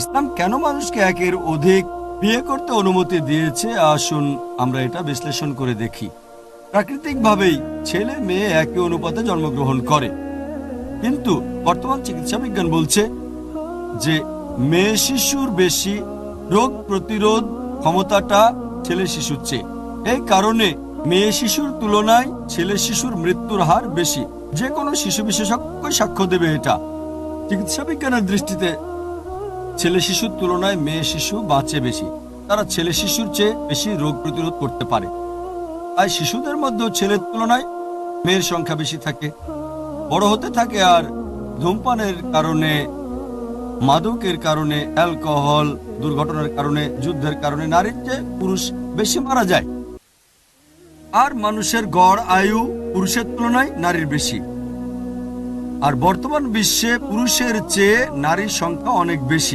ইসলাম কেন মানুষকে একের অধিক বিয়ে করতে অনুমতি দিয়েছে, আসুন আমরা এটা বিশ্লেষণ করে দেখি। প্রাকৃতিকভাবেই ছেলে মেয়ে একই অনুপাতে জন্মগ্রহণ করে, কিন্তু বর্তমান চিকিৎসা বিজ্ঞান বলছে যে মেয়ে শিশুর বেশি রোগ প্রতিরোধ ক্ষমতাটা ছেলে শিশুর চেয়ে। এই কারণে মেয়ে শিশুর তুলনায় ছেলে শিশুর মৃত্যুর হার বেশি। যে কোনো শিশু বিশেষজ্ঞ সাক্ষ্য দেবে এটা। চিকিৎসা বিজ্ঞানের দৃষ্টিতে ছেলে শিশুর তুলনায় মেয়ে শিশু বাঁচে বেশি। তারা ছেলে শিশুর চেয়ে বেশি রোগ প্রতিরোধ করতে পারে। আর শিশুদের মধ্যেও ছেলের তুলনায় মেয়ের সংখ্যা বেশি থাকে, বড় হতে থাকে। আর ধূমপানের কারণে, মাদকের কারণে, অ্যালকোহল, দুর্ঘটনার কারণে, যুদ্ধের কারণে নারীর চেয়ে পুরুষ বেশি মারা যায়। আর মানুষের গড় আয়ু পুরুষের তুলনায় নারীর বেশি। আর বর্তমান বিশ্বে পুরুষের চেয়ে নারীর সংখ্যা অনেক বেশি।